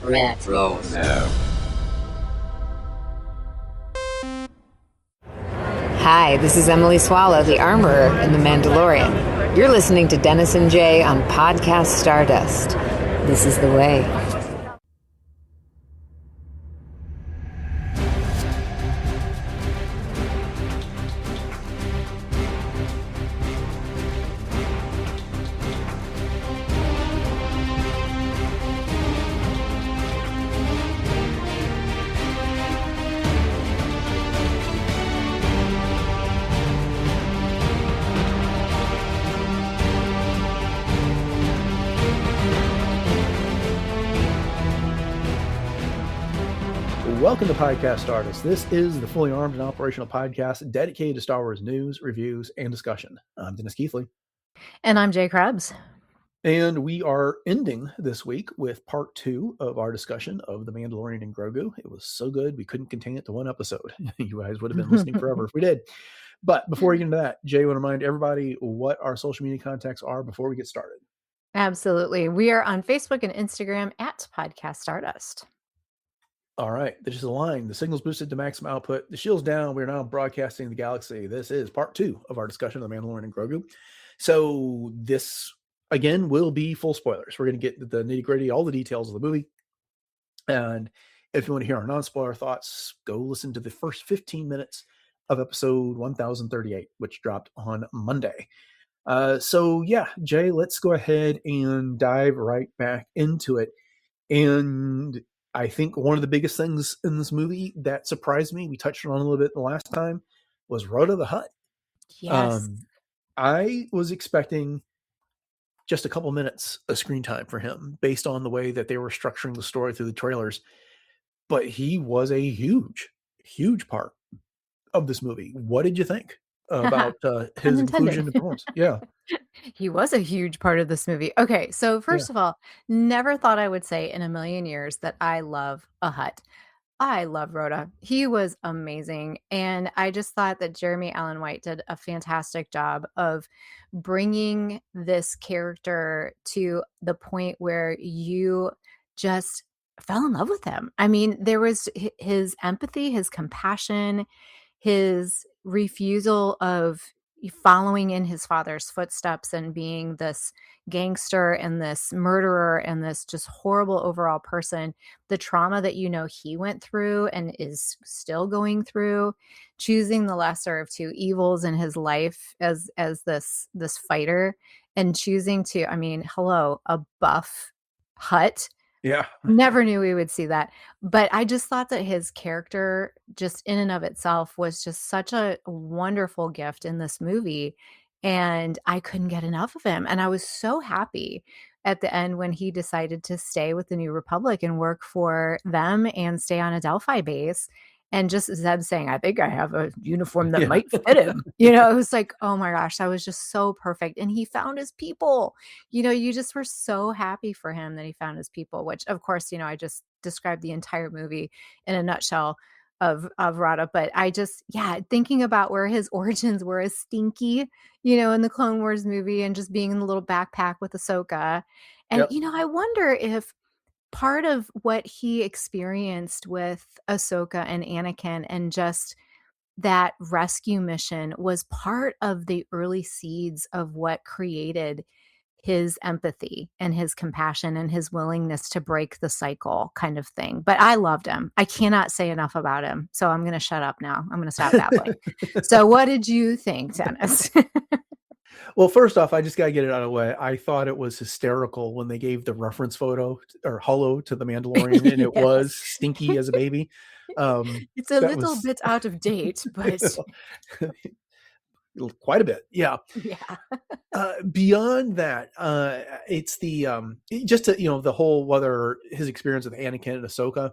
Retro. Hi, this is Emily Swallow, the Armorer in The Mandalorian. You're listening to Dennis and Jay on Podcast Stardust. This is the way. Welcome to Podcast Stardust. This is the fully armed and operational podcast dedicated to Star Wars news, reviews, and discussion. I'm Dennis Keithley. And I'm Jay Krebs. And we are ending this week with part 2 of our discussion of The Mandalorian and Grogu. It was so good, we couldn't contain it to one episode. You guys would have been listening forever if we did. But before we get into that, Jay, I want to remind everybody what our social media contacts are before we get started. Absolutely. We are on Facebook and Instagram at Podcast Stardust. All right, this is a line. The signal's boosted to maximum output. The shield's down. We're now broadcasting the galaxy. This is part 2 of our discussion of The Mandalorian and Grogu. So this, again, will be full spoilers. We're going to get the nitty-gritty, all the details of the movie. And if you want to hear our non-spoiler thoughts, go listen to the first 15 minutes of episode 1038, which dropped on Monday. So yeah, Jay, let's go ahead and dive right back into it. And I think one of the biggest things in this movie that surprised me, we touched on a little bit the last time, was Rotta the Hutt. Yes. I was expecting just a couple minutes of screen time for him based on the way that they were structuring the story through the trailers. But he was a huge, huge part of this movie. What did you think about his inclusion in the performance? Yeah. He was a huge part of this movie. Okay, so first of all, never thought I would say in a million years that I love a Hutt. I love Rhoda. He was amazing. And I just thought that Jeremy Allen White did a fantastic job of bringing this character to the point where you just fell in love with him. I mean, there was his empathy, his compassion, his refusal of following in his father's footsteps and being this gangster and this murderer and this just horrible overall person, the trauma that he went through and is still going through, choosing the lesser of two evils in his life as this fighter, and choosing to, a buff Hutt. Yeah. Never knew we would see that. But I just thought that his character, just in and of itself, was just such a wonderful gift in this movie. And I couldn't get enough of him. And I was so happy at the end when he decided to stay with the New Republic and work for them and stay on a Delphi base. And just Zeb saying, I think I have a uniform that might fit him. It was like, oh my gosh, that was just so perfect. And he found his people. You just were so happy for him that he found his people, which of course, I just described the entire movie in a nutshell of Rada. But I just, thinking about where his origins were as Stinky, in the Clone Wars movie, and just being in the little backpack with Ahsoka. And, I wonder if part of what he experienced with Ahsoka and Anakin and just that rescue mission was part of the early seeds of what created his empathy and his compassion and his willingness to break the cycle kind of thing. But I loved him. I cannot say enough about him. So I'm going to shut up now. I'm going to stop babbling. So what did you think, Dennis? Well, first off, I just got to get it out of the way. I thought it was hysterical when they gave the reference photo or holo to the Mandalorian, and it was Stinky as a baby. It's a little bit out of date, but quite a bit. Yeah. Yeah. Beyond that, it's the just to, the whole, whether his experience with Anakin and Ahsoka,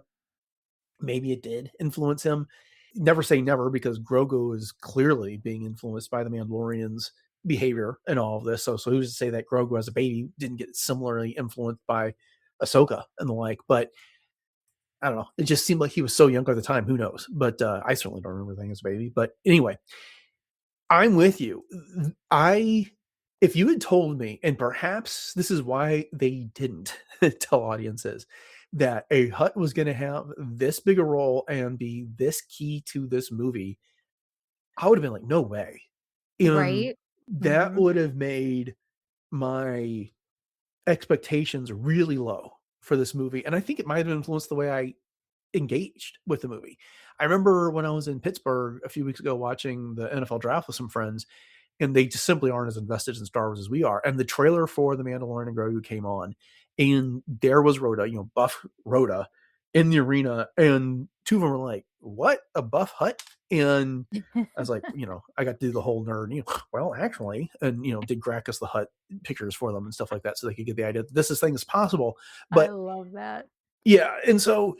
maybe it did influence him. Never say never, because Grogu is clearly being influenced by the Mandalorian's behavior and all of this. So who's to say that Grogu as a baby didn't get similarly influenced by Ahsoka and the like? But I don't know. It just seemed like he was so young at the time. Who knows? But I certainly don't remember anything as a baby. But anyway, I'm with you. If you had told me, and perhaps this is why they didn't tell audiences, that a Hutt was going to have this big a role and be this key to this movie, I would have been like, no way. And Right? that Mhm. would have made my expectations really low for this movie. And I think it might have influenced the way I engaged with the movie. I remember when I was in Pittsburgh a few weeks ago watching the NFL draft with some friends, and they just simply aren't as invested in Star Wars as we are. And the trailer for The Mandalorian and Grogu came on, and there was Rhoda, buff Rhoda in the arena, and two of them were like, "What, a buff Hutt?" And I was like, I got to do the whole nerd, well, actually, and did Gracchus the Hutt pictures for them and stuff like that, so they could get the idea that this thing is possible. I But love that. yeah, and so,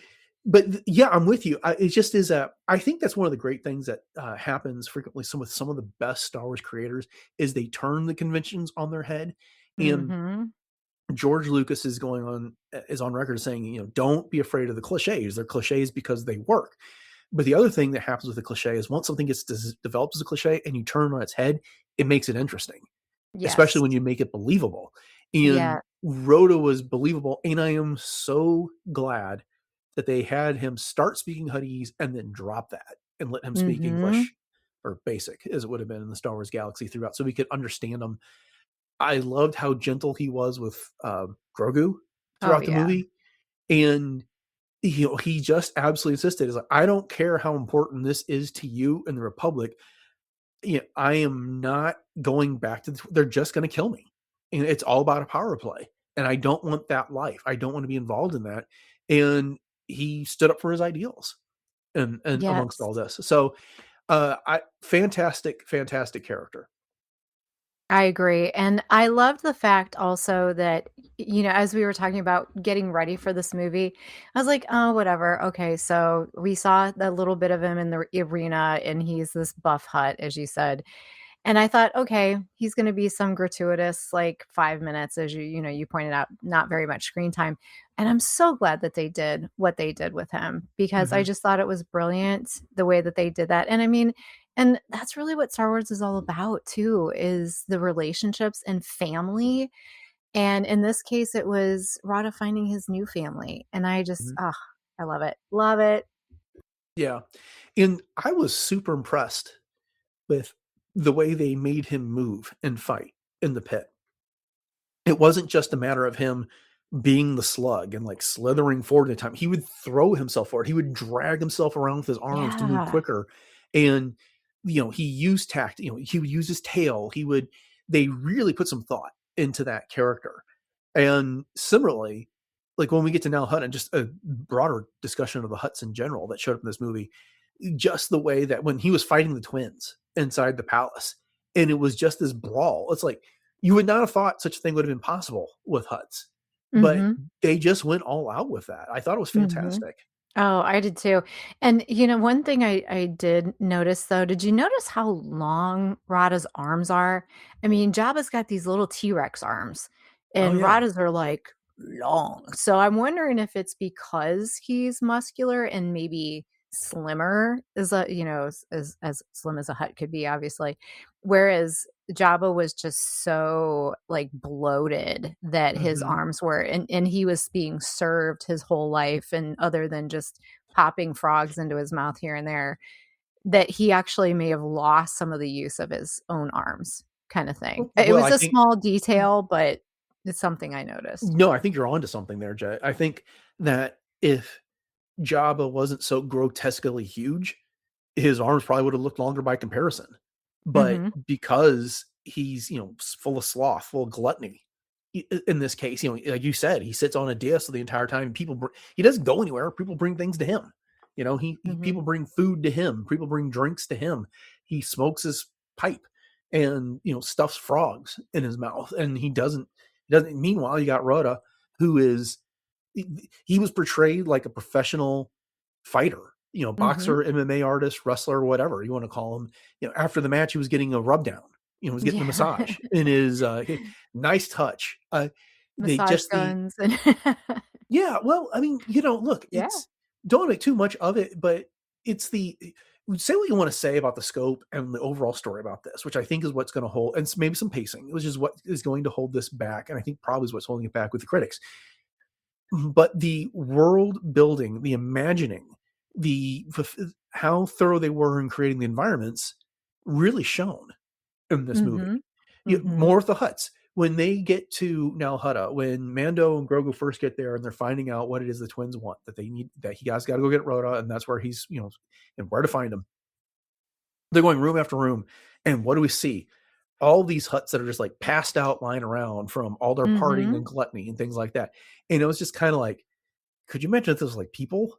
but yeah, I'm with you. It just is I think that's one of the great things that happens frequently. With some of the best Star Wars creators is they turn the conventions on their head, and Mhm. George Lucas is on record saying, don't be afraid of the cliches. They're cliches because they work. But the other thing that happens with a cliche is once something gets developed as a cliche and you turn it on its head, it makes it interesting, especially Yes. when you make it believable. Yeah. And Rhoda was believable, and I am so glad that they had him start speaking Huttese and then drop that and let him speak Mhm. English, or basic as it would have been in the Star Wars galaxy throughout, so we could understand him. I loved how gentle he was with Grogu Oh, throughout the yeah. movie, and he just absolutely insisted. Is like, I don't care how important this is to you and the Republic. I am not going back to they're just going to kill me. And it's all about a power play. And I don't want that life. I don't want to be involved in that. And he stood up for his ideals and amongst Yes. all this. So fantastic character. I agree. And I loved the fact also that, as we were talking about getting ready for this movie, I was like, oh, whatever. Okay. So we saw a little bit of him in the arena and he's this buff Hut, as you said. And I thought, okay, he's going to be some gratuitous, like 5 minutes, as you pointed out, not very much screen time. And I'm so glad that they did what they did with him because I Mhm. just thought it was brilliant the way that they did that. And I mean, and that's really what Star Wars is all about too, is the relationships and family. And in this case, it was Rada finding his new family. And I just, Mhm. I love it. Love it. Yeah. And I was super impressed with the way they made him move and fight in the pit. It wasn't just a matter of him being the slug and like slithering forward in time. He would throw himself forward. He would drag himself around with his arms to move Yeah. quicker. And he used tact, he would use his tail. They really put some thought into that character. And similarly, like when we get to Nal Hutta and just a broader discussion of the Hutts in general that showed up in this movie, just the way that when he was fighting the twins inside the palace and it was just this brawl, it's like you would not have thought such a thing would have been possible with Hutts, but Hmm. they just went all out with that. I thought it was Hmm. fantastic. Oh, I did too. And one thing I did notice though, did you notice how long Rada's arms are? I mean, Jabba's got these little T-Rex arms, Oh and yeah. Rada's are like long. So I'm wondering if it's because he's muscular and maybe slimmer as as slim as a Hut could be, obviously. Whereas Jabba was just so like bloated that his Hmm. arms were and he was being served his whole life and other than just popping frogs into his mouth here and there, that he actually may have lost some of the use of his own arms kind of thing. It Well, was I a think small detail, but it's something I noticed. no, I think you're onto something there, Jay. I think that if Jabba wasn't so grotesquely huge, his arms probably would have looked longer by comparison. But Mhm. because he's, full of sloth, full of gluttony, in this case, like you said, he sits on a disc the entire time. He doesn't go anywhere. People bring things to him. Mhm. People bring food to him. People bring drinks to him. He smokes his pipe and, stuffs frogs in his mouth. And he doesn't. Meanwhile, you got Rhoda, who is, he was portrayed like a professional fighter, Mhm. boxer, MMA artist, wrestler, whatever you want to call him. After the match, he was getting a rub down. He was getting a Yeah. massage in his nice touch. They Massage just the guns and Yeah. Well, I mean, look, Yeah. don't make too much of it, but it's the say what you want to say about the scope and the overall story about this, which I think is what's going to hold, and maybe some pacing, which is what is going to hold this back, and I think probably is what's holding it back with the critics. but the world building, the imagining, the how thorough they were in creating the environments really shone in this movie. Mhm. Mhm. More of the Hutts. When they get to Nal Hutta, when Mando and Grogu first get there and they're finding out what it is the twins want, that they need, that he guys got to go get Rotta, and that's where he's, and where to find him. They're going room after room. And what do we see? All these Hutts that are just like passed out lying around from all their partying Mhm. and gluttony and things like that. And it was just kind of like, could you imagine if this was like people?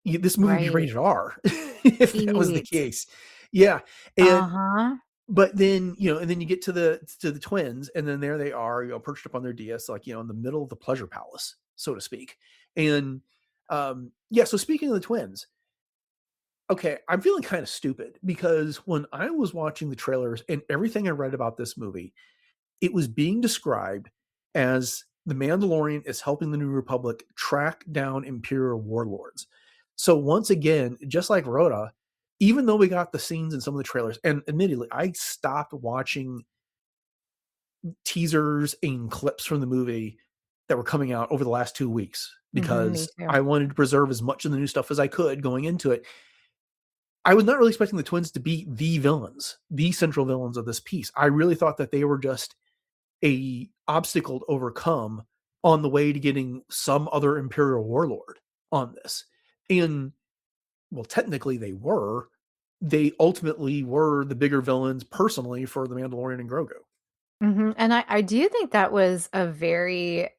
This movie would be Right. rated R if that was the Right. case. Yeah. And Uh-huh. but then, and then you get to the twins, and then there they are, perched up on their dais, like, in the middle of the pleasure palace, so to speak. And yeah, so speaking of the twins, okay, I'm feeling kind of stupid because when I was watching the trailers and everything I read about this movie, it was being described as the Mandalorian is helping the New Republic track down Imperial warlords. So once again, just like Rhoda, even though we got the scenes in some of the trailers, and admittedly, I stopped watching teasers and clips from the movie that were coming out over the last 2 weeks Mhm, me because too. I wanted to preserve as much of the new stuff as I could going into it. I was not really expecting the twins to be the villains, the central villains of this piece. I really thought that they were just a obstacle to overcome on the way to getting some other Imperial warlord on this. And well, technically they were. They ultimately were the bigger villains personally for the Mandalorian and Grogu. Mhm, and I do think that was a very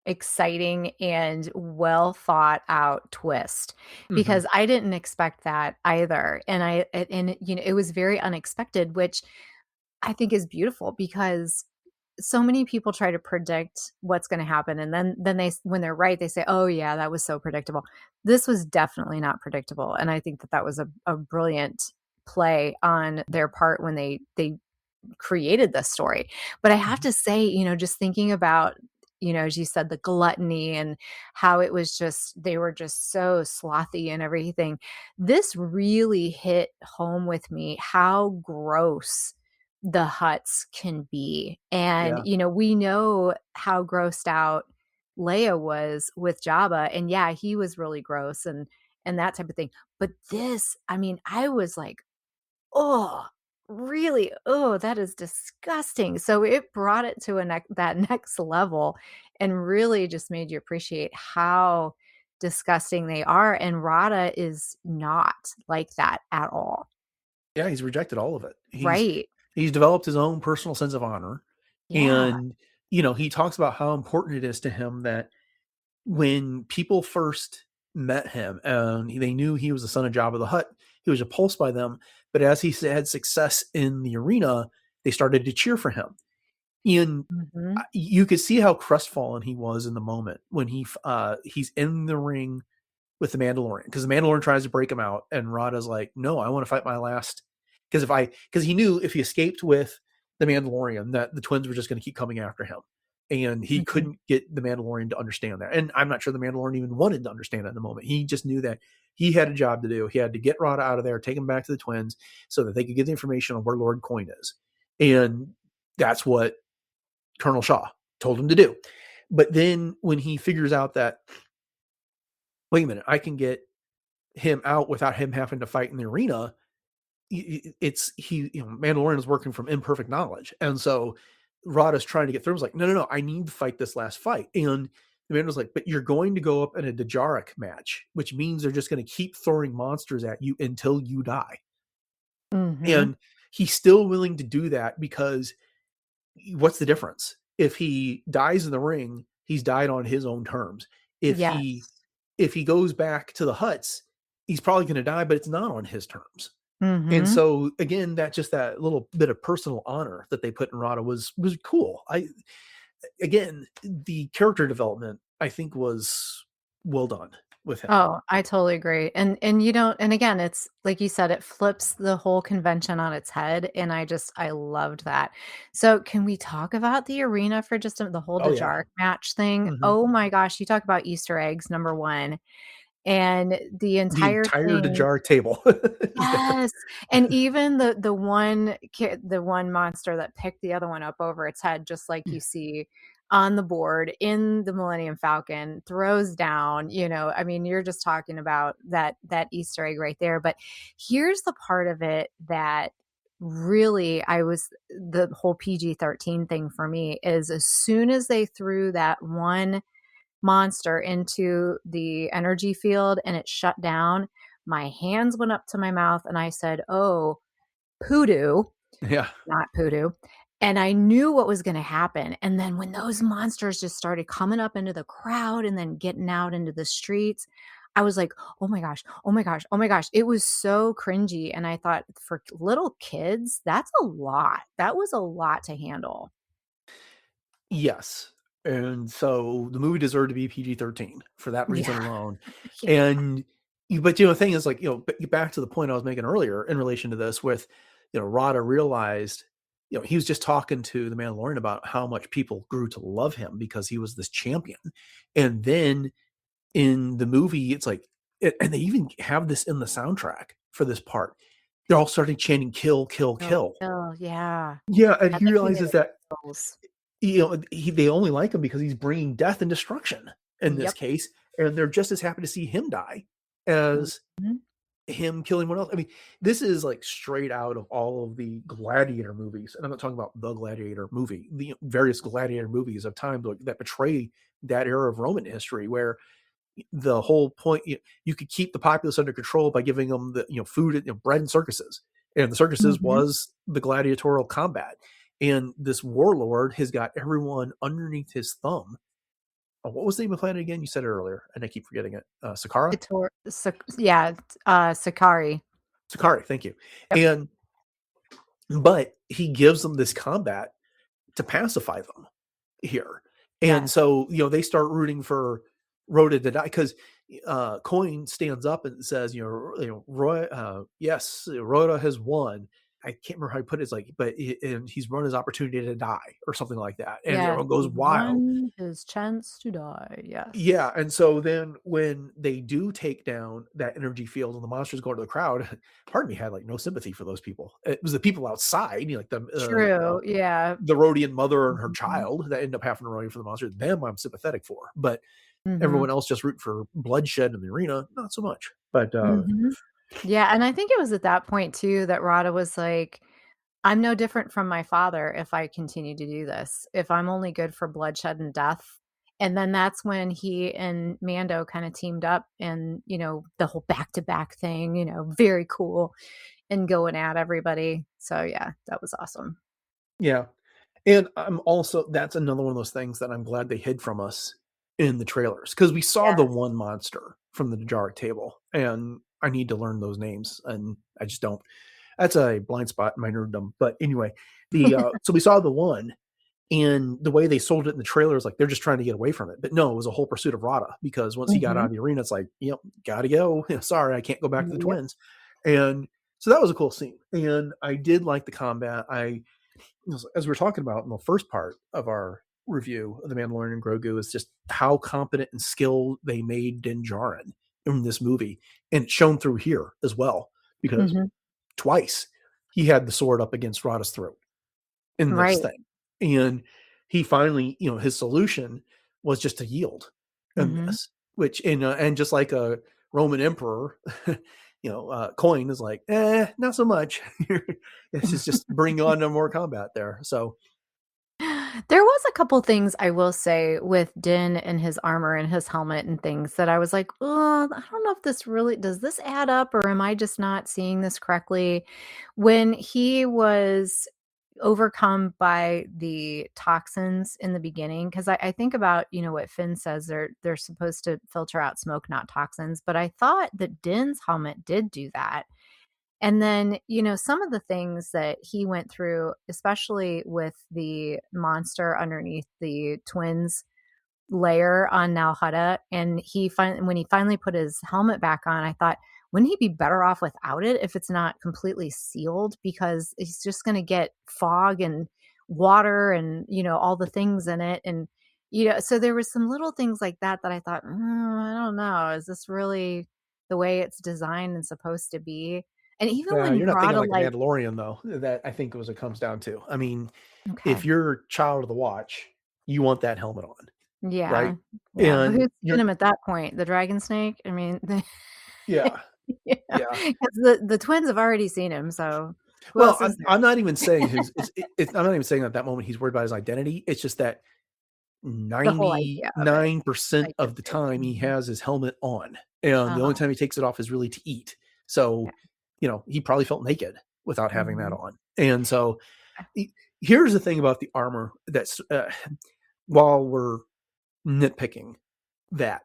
exciting and well thought out twist Mm-hmm. because I didn't expect that either, and it was very unexpected, which I think is beautiful because so many people try to predict what's gonna happen, and then when they're right, they say, "Oh, yeah, that was so predictable." This was definitely not predictable, and I think that that was a brilliant play on their part when they created this story. But I have Mm-hmm. to say, just thinking about, as you said, the gluttony and how it was just, they were just so slothy and everything. This really hit home with me how gross the huts can be. And, Yeah. we know how grossed out Leia was with Jabba. And yeah, he was really gross and that type of thing. But this, I mean, I was like, oh, really? Oh, that is disgusting. So it brought it to that next level and really just made you appreciate how disgusting they are. And Rada is not like that at all. Yeah, he's rejected all of it. Right. He's developed his own personal sense of honor. Yeah. And, he talks about how important it is to him that when people first met him and they knew he was the son of Jabba the Hutt, he was repulsed by them. But as he had success in the arena, they started to cheer for him. And Mhm. you could see how crestfallen he was in the moment when he's in the ring with the Mandalorian, because the Mandalorian tries to break him out, and Rada's like, "No, I want to fight my last." Because he knew if he escaped with the Mandalorian, that the twins were just going to keep coming after him, and he Mhm. couldn't get the Mandalorian to understand that. And I'm not sure the Mandalorian even wanted to understand it in the moment. He just knew that he had a job to do. He had to get Rada out of there, take him back to the twins, so that they could get the information on where Lord Coin is, and that's what Colonel Shaw told him to do. But then when he figures out that, wait a minute, I can get him out without him having to fight in the arena, Mandalorian is working from imperfect knowledge. And so Rada's trying to get through. I was like, no, I need to fight this last fight. And the man was like, but you're going to go up in a Djarak match, which means they're just going to keep throwing monsters at you until you die. Mhm. And he's still willing to do that because what's the difference? If he dies in the ring, he's died on his own terms. If he Yes. if he goes back to the huts, he's probably going to die, but it's not on his terms. And Mhm. so again, that little bit of personal honor that they put in Rada was cool. Again, the character development I think was well done with him. Oh, I totally agree. And you don't and again, it's like you said, it flips the whole convention on its head, and I loved that. So, can we talk about the arena for just the whole Oh yeah. Dejarik match thing? Hmm. Oh my gosh, you talk about Easter eggs, number 1, and the The entire entire thing. Djar table is there. Yes, and even the one monster that picked the other one up over its head, just like you see on the board in the Millennium Falcon, throws down, I mean, you're just talking about that Easter egg right there. But here's the part of it that really the whole PG-13 thing for me is as soon as they threw that one monster into the energy field and it shut down, my hands went up to my mouth and I said, "Oh, poodoo," Yeah. not poodoo. And I knew what was going to happen. And then when those monsters just started coming up into the crowd and then getting out into the streets, I was like, "Oh my gosh, oh my gosh, oh my gosh." It was so cringy. And I thought for little kids, that's a lot. That was a lot to handle. Yes. And so the movie deserved to be PG-13 for that reason Yeah. alone. Yeah. And but the thing is, like, back to the point I was making earlier in relation to this with, Rotta realized, he was just talking to the Mandalorian about how much people grew to love him because he was this champion. And then in the movie, it's like, and they even have this in the soundtrack for this part. They're all starting chanting "kill, kill, Oh, kill." yeah. Yeah, and I he think he made realizes it that close. they only like him because he's bringing death and destruction in this Yep. case, and they're just as happy to see him die as Mhm. him killing one else. I mean, this is like straight out of all of the Gladiator movies, and I'm not talking about the Gladiator movie, the various Gladiator movies of time that portray that era of Roman history, where the whole point you could keep the populace under control by giving them the food and bread and circuses, and the circuses Mhm. was the gladiatorial combat. And this warlord has got everyone underneath his thumb. What was the name of the planet again? You said it earlier, and I keep forgetting it. Sakara? Yeah, Sakari. Sakari, thank you. Yep. And but he gives them this combat to pacify them here. And Yes. so, they start rooting for Rhoda to die because Coin stands up and says, Roy, yes, Rhoda has won. I can't remember how he put it. It's like, and he's run his opportunity to die or something like that. And Yes, everyone goes he's wild. won his chance to die. Yeah. Yes. And so then when they do take down that energy field and the monsters go into the crowd, part of me had like no sympathy for those people. It was the people outside, like True. Yeah. the Rhodian mother and her Mhm. child that end up having to run for the monsters. Them I'm sympathetic for, but Mhm. everyone else just root for bloodshed in the arena, not so much. But Mhm. Yeah, and I think it was at that point too that Rada was like, "I'm no different from my father if I continue to do this. If I'm only good for bloodshed and death." And then that's when he and Mando kind of teamed up and, the whole back-to-back thing, very cool and going at everybody. So yeah, that was awesome. yeah, and I'm also that's another one of those things that I'm glad they hid from us in the trailers because we saw the Yes. one monster from the Najaric table, and I need to learn those names, and I just don't. That's a blind spot in my nerddom. But anyway, the so we saw the one, and the way they sold it in the trailer is like they're just trying to get away from it. But no, it was a whole pursuit of Rada because once he got out Mhm. of the arena, it's like, yep, gotta go. Sorry, I can't go back to the Yep. twins. And so that was a cool scene. And I did like the combat. As we were talking about in the first part of our review of The Mandalorian and Grogu, is just how competent and skilled they made Din Djarin in this movie. And it's shown through here as well, because Mhm. twice he had the sword up against Rada's throat in this Right. thing. And he finally, his solution was just to yield in Mhm. this, which, and just like a Roman emperor, Coin is like, not so much. This is just bring on no more combat there. So, There was a couple things I will say with Din and his armor and his helmet and things that I was like, "Oh, I don't know if this really does this add up or am I just not seeing this correctly?" When he was overcome by the toxins in the beginning, because I think about, what Finn says they're supposed to filter out smoke, not toxins, but I thought that Din's helmet did do that. And then, some of the things that he went through, especially with the monster underneath the twins layer on Nal Hutta, and when he finally put his helmet back on, I thought, wouldn't he be better off without it if it's not completely sealed? Because he's just going to get fog and water and, all the things in it. And, so there was some little things like that that I thought, I don't know. Is this really the way it's designed and supposed to be? And even when you're not thinking Rada, like a like, Mandalorian, though. That I think was it comes down to. I mean, if okay. you're child of the watch, you want that helmet on, Yeah. right? Yeah. But And who's seen him at that point? The dragon snake? I mean, yeah, yeah, yeah. 'cause the twins have already seen him, so who Well, else is there? I'm not even saying I'm not even saying at that moment he's worried about his identity. It's just that The whole idea of it, 99% I get of the you. time he has his helmet on, and the only Uh-huh. time he takes it off is really to eat. So, Yeah. he probably felt naked without having that Mhm. on. And so, here's the thing about the armor that's while we're nitpicking that,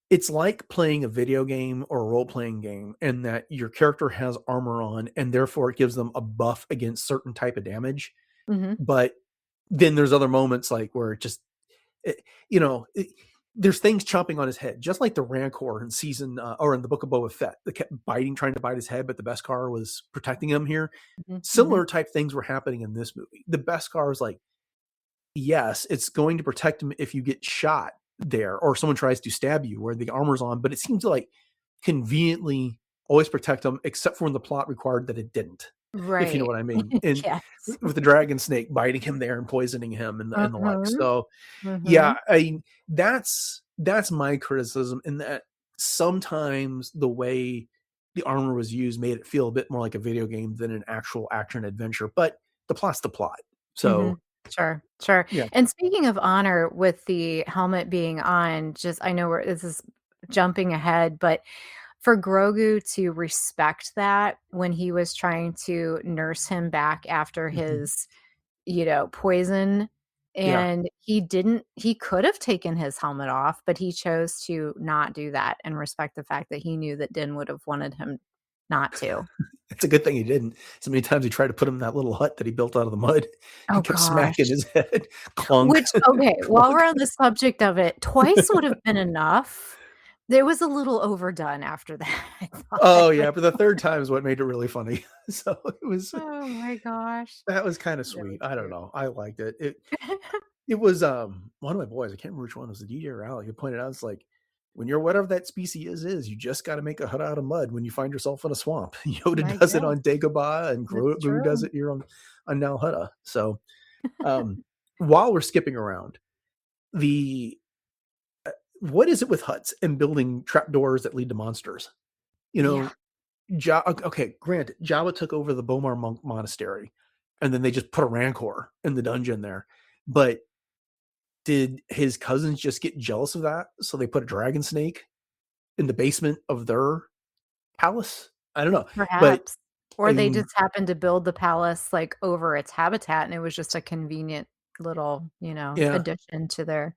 it's like playing a video game or a role-playing game in that your character has armor on and therefore it gives them a buff against certain type of damage. Mhm. But then there's other moments like where it just, it, you know, it, there's things chomping on his head, just like the Rancor in season or in the Book of Boba Fett that kept trying to bite his head, but the Beskar was protecting him here. Mhm. Mhm. Similar type things were happening in this movie. The Beskar is like, yes, it's going to protect him if you get shot there or someone tries to stab you where the armor's on, but it seems to like conveniently always protect him except for when the plot required that it didn't, if you know Right. what I mean. And Yes. with the dragon snake biting him there and poisoning him and the like. Mhm. So yeah, Mhm. I mean, that's my criticism in that sometimes the way the armor was used made it feel a bit more like a video game than an actual action adventure, but the plot's the plot. So Mhm. Sure, sure. yeah. And speaking of honor with the helmet being on, just I know this is jumping ahead, but for Grogu to respect that when he was trying to nurse him back after Mhm. his, poison, Yeah. and he could have taken his helmet off, but he chose to not do that and respect the fact that he knew that Din would have wanted him not to. It's a good thing he didn't. So many times he tried to put him in that little hut that he built out of the mud. He Oh kept smacking gosh. his head. Clunk, Which okay, while clunk. we're on the subject of it, twice would have been enough. It was a little overdone after that, I thought, Oh, but yeah, but the 3rd time is what made it really funny. So oh my gosh. that was kinda Really sweet. I don't cute. know. I liked it. It was, one of my boys, I can't remember which one, was it DJ or Alec, who pointed out, it's like, "When you're whatever that species is, you just gotta make a hut out of mud when you find yourself in a swamp." I Yoda does it guess. on Dagobah, and It's Grogu does true. it here on Nal Hutta. So, um, while we're skipping around, the what is it with huts and building trapdoors that lead to monsters? You Yeah. know, okay, granted, Jabba took over the Bomar monk monastery, and then they just put a Rancor in the dungeon there. But did his cousins just get jealous of that? So they put a dragon snake in the basement of their palace? I don't know. But Perhaps. Or I they mean, just happened to build the palace, like, over its habitat, and it was just a convenient little, yeah, addition to their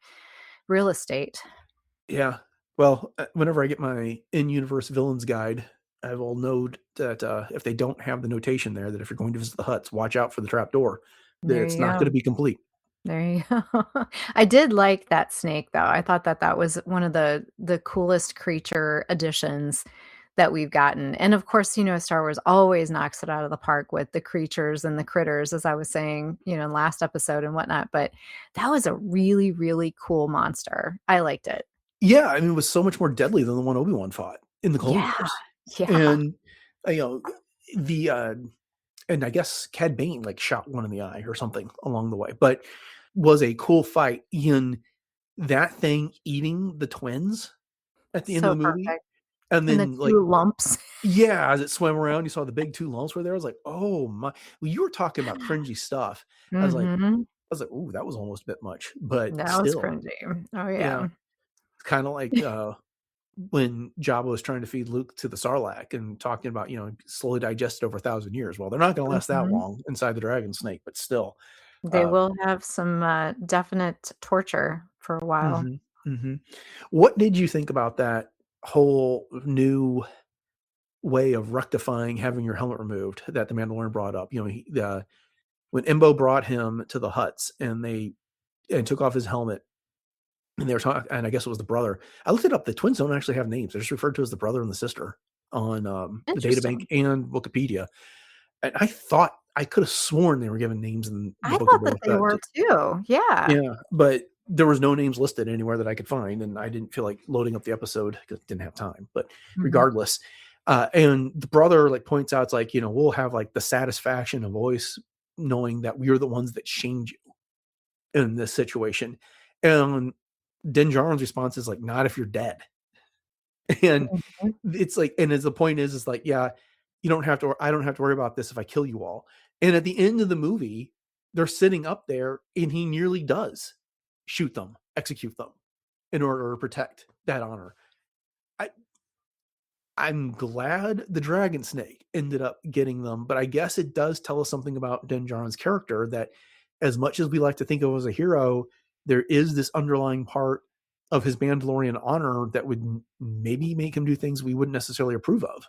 real estate. yeah. Well, whenever I get my in-universe villains guide, I will note that if they don't have the notation there, that if you're going to visit the huts, watch out for the trap door. That There it's you not going to go. be complete. There you go. I did like that snake, though. I thought that that was one of the coolest creature additions that we've gotten. And of course, Star Wars always knocks it out of the park with the creatures and the critters, as I was saying, in last episode and whatnot. But that was a really, really cool monster. I liked it. Yeah, I mean, it was so much more deadly than the one Obi-Wan fought in the Clone Yeah. Wars. Yeah. And, you know, the, and I guess Cad Bane, like, shot one in the eye or something along the way, but was a cool fight in that thing eating the twins at the end of So the movie, perfect. and And the then, like, two lumps. yeah, as it swam around, you saw the big 2 lumps were there. I was like, "Oh my." Well, you were talking about cringy stuff. I was like Mhm. "Ooh, that was almost a bit much," but That was still, cringy. Oh, yeah. yeah. It's kinda like, when Jabba was trying to feed Luke to the Sarlacc and talking about, slowly digested over 1,000 years. Well, they're not gonna last that Mhm. long inside the dragon snake, but still. They Um, will have some, definite torture for a while. mhm, mhm. What did you think about that whole new way of rectifying having your helmet removed that the Mandalorian brought up? When Embo brought him to the huts and they and took off his helmet and they were talking, and I guess it was the brother. I looked it up. The twins don't actually have names. They're just referred to as the brother and the sister on the databank Interesting. and Wikipedia. And I could have sworn they were given names in the I Book of thought that Boba they Fett. were too. Yeah. Yeah, but there was no names listed anywhere that I could find, and I didn't feel like loading up the episode because I didn't have time. But Mhm. regardless, and the brother like points out, it's like, we'll have like the satisfaction of voice knowing that we are the ones that shamed you. in this situation. And Din Djarin's response is like, not if you're dead. And Mhm. it's like, and as the point is like, yeah, I don't have to worry about this if I kill you all. And at the end of the movie, they're sitting up there and he nearly does shoot them, execute them in order to protect that honor. I'm glad the dragon snake ended up getting them, but I guess it does tell us something about Din Djarin's character, that as much as we like to think of as a hero, there is this underlying part of his Mandalorian honor that would maybe make him do things we wouldn't necessarily approve of.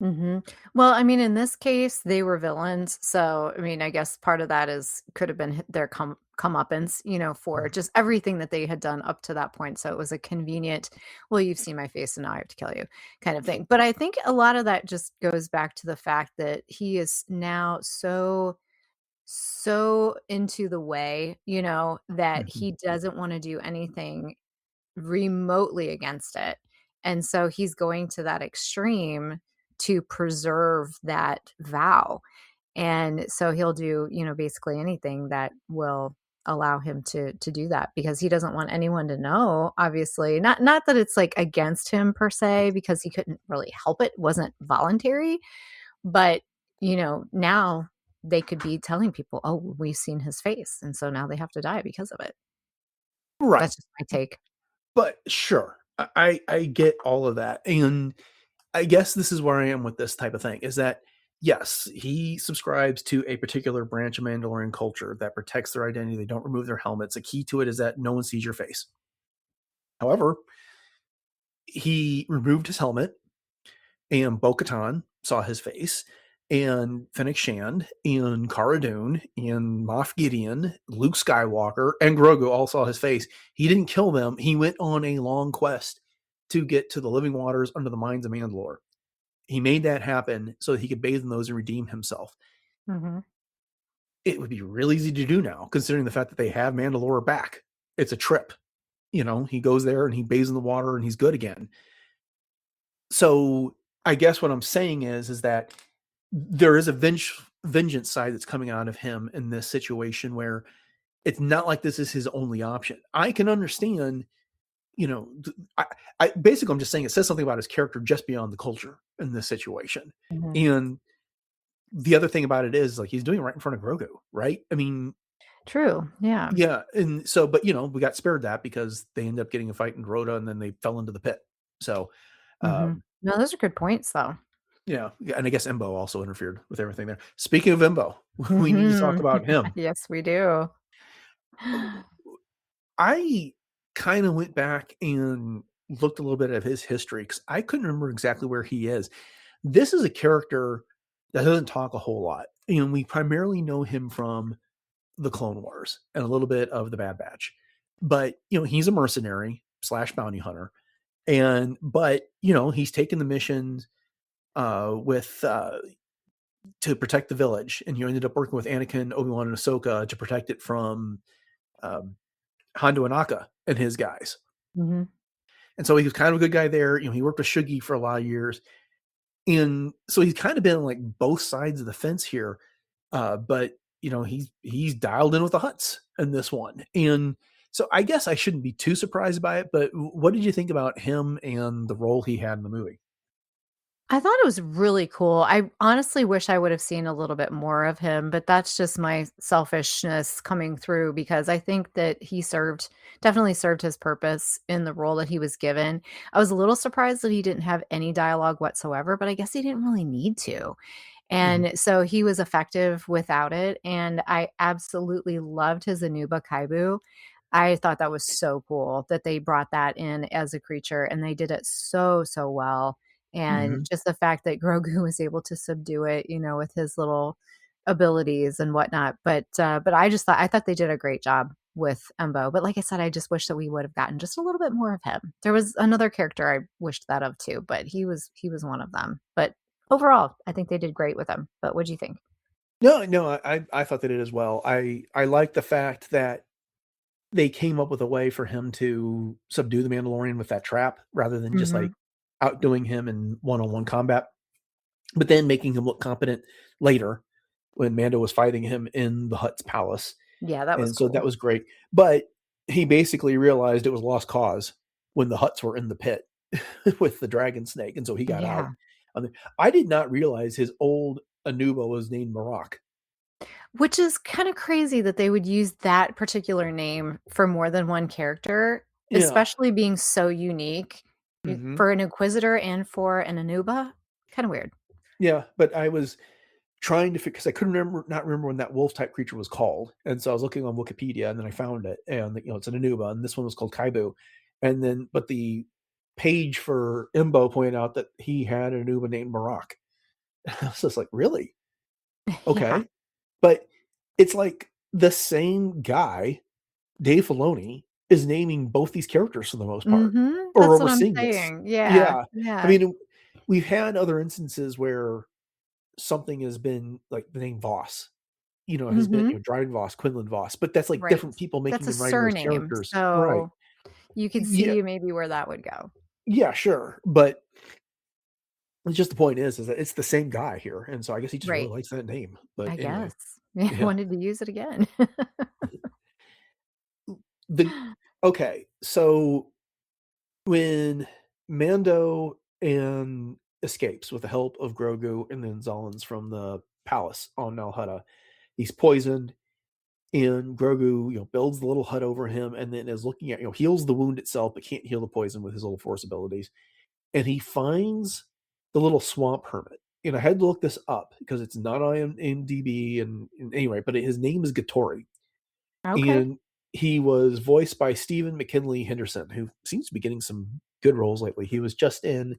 Mhm. Well, I mean, in this case, they were villains, so, I mean, I guess part of that could have been their comeuppance, for just everything that they had done up to that point, so it was a convenient, "Well, you've seen my face, and now I have to kill you," kind of thing, but I think a lot of that just goes back to the fact that he is now so into the way, that Mhm. he doesn't wanna do anything remotely against it. And so he's going to that extreme to preserve that vow. And so he'll do, basically anything that will allow him to do that because he doesn't want anyone to know, obviously. Not that it's like against him per se because he couldn't really help it, wasn't voluntary, but now they could be telling people, "Oh, we've seen his face." And so now they have to die because of it. Right. That's just my take. But sure, I get all of that. And I guess this is where I am with this type of thing, is that yes, he subscribes to a particular branch of Mandalorian culture that protects their identity. They don't remove their helmets. The key to it is that no one sees your face. However, he removed his helmet, and Bo-Katan saw his face, and Fennec Shand, and Cara Dune, and Moff Gideon, Luke Skywalker, and Grogu all saw his face. He didn't kill them. He went on a long quest to get to the living waters under the mines of Mandalore. He made that happen so that he could bathe in those and redeem himself. Mhm. It would be really easy to do now, considering the fact that they have Mandalore back. It's a trip. He goes there and he bathes in the water and he's good again. So I guess what I'm saying is that there is a vengeance side that's coming out of him in this situation where it's not like this is his only option. I can understand, basically I'm just saying it says something about his character just beyond the culture in this situation. Mhm. And the other thing about it is like he's doing it right in front of Grogu, right? I mean, True, yeah. yeah, and so, but we got spared that because they ended up getting a fight in Rota and then they fell into the pit. So, Mhm. um, No, those are good points, though. yeah, and I guess Embo also interfered with everything there. Speaking of Embo, we need to talk Mhm. about him. Yes, we do. I kind of went back and looked a little bit of his history because I couldn't remember exactly where he is. This is a character that doesn't talk a whole lot. We primarily know him from the Clone Wars and a little bit of the Bad Batch. But, he's a mercenary / bounty hunter. But he's taken the missions with to protect the village. And you ended up working with Anakin, Obi-Wan, and Ahsoka to protect it from um, Hondo Anaka and his guys. Mhm. And so he was kind of a good guy there. He worked with Shuggy for a lot of years. And so he's kind of been on like both sides of the fence here. But he's dialed in with the Hutts in this one. And so I guess I shouldn't be too surprised by it, but what did you think about him and the role he had in the movie? I thought it was really cool. I honestly wish I would have seen a little bit more of him, but that's just my selfishness coming through because I think that he definitely served his purpose in the role that he was given. I was a little surprised that he didn't have any dialogue whatsoever, but I guess he didn't really need to. Mhm. And so he was effective without it, and I absolutely loved his Anuba Kaibu. I thought that was so cool that they brought that in as a creature, and they did it so, so well. And Mhm. just the fact that Grogu was able to subdue it, with his little abilities and whatnot. But I thought they did a great job with Embo. But like I said, I just wish that we would have gotten just a little bit more of him. There was another character I wished that of too, but he was one of them. But overall, I think they did great with him. But what'd you think? No, I thought they did as well. I like the fact that they came up with a way for him to subdue the Mandalorian with that trap rather than just like Mhm. outdoing him in one-on-one combat, but then making him look competent later when Mando was fighting him in the Hutt's palace. Yeah, that was And so cool. that was great. But he basically realized it was lost cause when the Hutts were in the pit with the dragon snake, and so he got out. Yeah. I did not realize his old Anuba was named Marak. Which is kind of crazy that they would use that particular name for more than one character, Yeah. especially being so unique Hmm. for an Inquisitor and for an Anuba. Kind of weird. Yeah, but I was trying to because I couldn't not remember when that wolf type creature was called, and so I was looking on Wikipedia, and then I found it, and it's an Anuba, and this one was called Kaibu, and then but the page for Embo pointed out that he had an Anuba named Marak. I was just like, really? Yeah. Okay, but it's like the same guy, Dave Filoni, is naming both these characters for the most part, or That's what I'm overseeing this. saying. Yeah. Yeah, I Yeah. mean, we've had other instances where something has been like the name Voss, has been, Mhm. Dryden Voss, Quinlan Voss, but that's like Right. different people That's making a and writing those surname, characters. Right. so you could Yeah. see maybe where that would go. Yeah, sure. But it's just the point is that it's the same guy here. And so I guess he just really Right. likes that name. But I anyway, guess. Yeah, I yeah. wanted to use it again. The okay. So when Mando and escapes with the help of Grogu and then Zolans from the palace on Nal Hutta, he's poisoned. And Grogu, builds the little hut over him and then is looking at, heals the wound itself, but can't heal the poison with his little force abilities. And he finds the little swamp hermit. And I had to look this up because it's not on IMDb. And anyway, but his name is Gattori. Okay. And he was voiced by Stephen McKinley Henderson, who seems to be getting some good roles lately. He was just in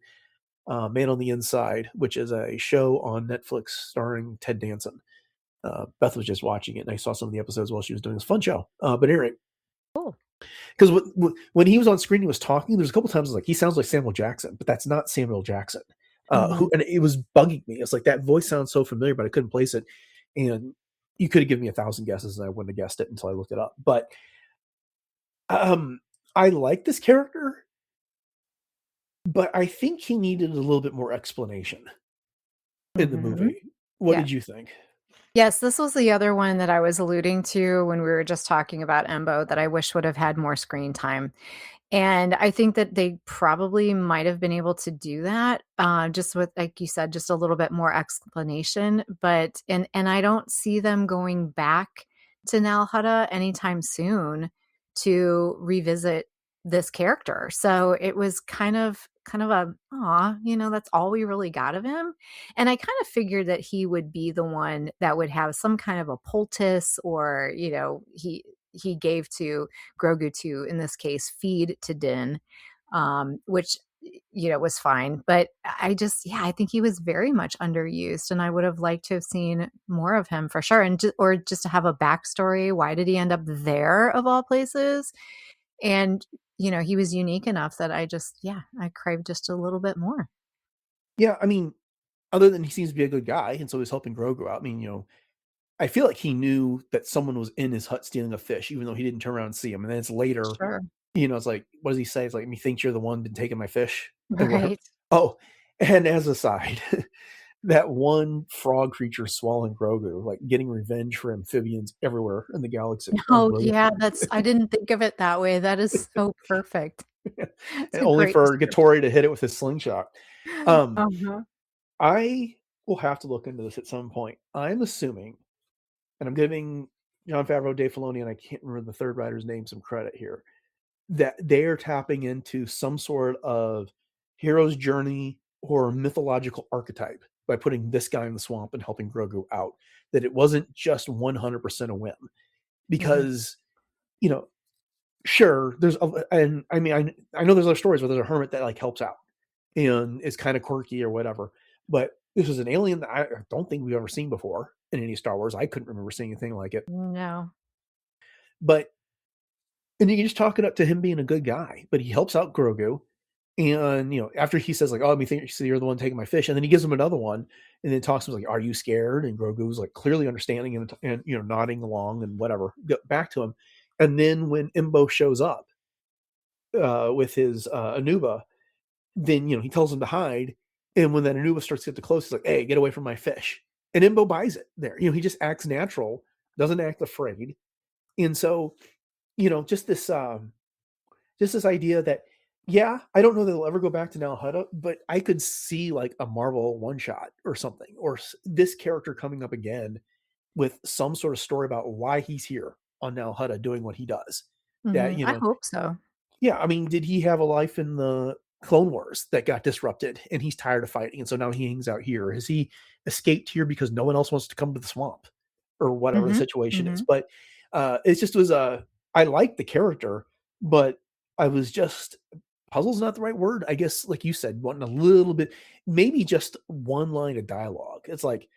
Man on the Inside, which is a show on Netflix starring Ted Danson. Beth was just watching it, and I saw some of the episodes while she was doing this fun show. But anyway, Cool. because when he was on screen, he was talking. There's a couple times like he sounds like Samuel Jackson, but that's not Samuel Jackson. Mhm. And it was bugging me. It's like that voice sounds so familiar, but I couldn't place it. And you could have given me 1,000 guesses, and I wouldn't have guessed it until I looked it up. But I like this character, but I think he needed a little bit more explanation in the Mhm. movie. What Yeah. did you think? Yes, this was the other one that I was alluding to when we were just talking about Embo that I wish would have had more screen time. And I think that they probably might have been able to do that, just with, like you said, just a little bit more explanation. But and I don't see them going back to Nal Hutta anytime soon to revisit this character. So it was kind of a aw, that's all we really got of him. And I kind of figured that he would be the one that would have some kind of a poultice, or he gave to Grogu to, in this case, feed to Din, which was fine. But I think he was very much underused, and I would have liked to have seen more of him for sure, and or just to have a backstory. Why did he end up there of all places? And he was unique enough that I craved just a little bit more. Yeah, I mean, other than he seems to be a good guy, and so he's helping Grogu out. I mean, I feel like he knew that someone was in his hut stealing a fish, even though he didn't turn around and see him. And then it's later, Sure. it's like, what does he say? It's like, me thinks you're the one been taking my fish. And we're, Right. oh, and as a side, that one frog creature swallowing Grogu, like getting revenge for amphibians everywhere in the galaxy on Oh, Grogu. yeah, I didn't think of it that way. That is so perfect. It's And a only great for description. Gattori to hit it with his slingshot. Um, Uh-huh. I will have to look into this at some point. I'm assuming, and I'm giving Jon Favreau, Dave Filoni, and I can't remember the third writer's name, some credit here, that they're tapping into some sort of hero's journey or mythological archetype by putting this guy in the swamp and helping Grogu out. That it wasn't just 100% a whim. Mhm. Because, you know, sure, and I mean, I know there's other stories where there's a hermit that like helps out and is kind of quirky or whatever. But this was an alien that I don't think we've ever seen before in any Star Wars. I couldn't remember seeing anything like it. No. But and you can just chalk it up to him being a good guy, but he helps out Grogu. And after he says like, "Oh, let me think you're the one taking my fish," and then he gives him another one, and then talks to him like, "Are you scared?" And Grogu's like clearly understanding and nodding along and whatever. Get back to him, and then when Embo shows up with his Anuba, then he tells him to hide. And when that Anuba starts to get too close, he's like, "Hey, get away from my fish!" And Embo buys it. There, he just acts natural, doesn't act afraid. And so, just this idea that, yeah, I don't know that they'll ever go back to Nal Hutta, but I could see like a Marvel one shot or something, or this character coming up again with some sort of story about why he's here on Nal Hutta doing what he does. That, I hope so. yeah, I mean, did he have a life in the Clone Wars that got disrupted and he's tired of fighting? And so now he hangs out here. Has he escaped here because no one else wants to come to the swamp or whatever the situation is? But it just was I liked the character, but I was just, puzzle's not the right word. I guess, like you said, wanting a little bit, maybe just one line of dialogue. It's like,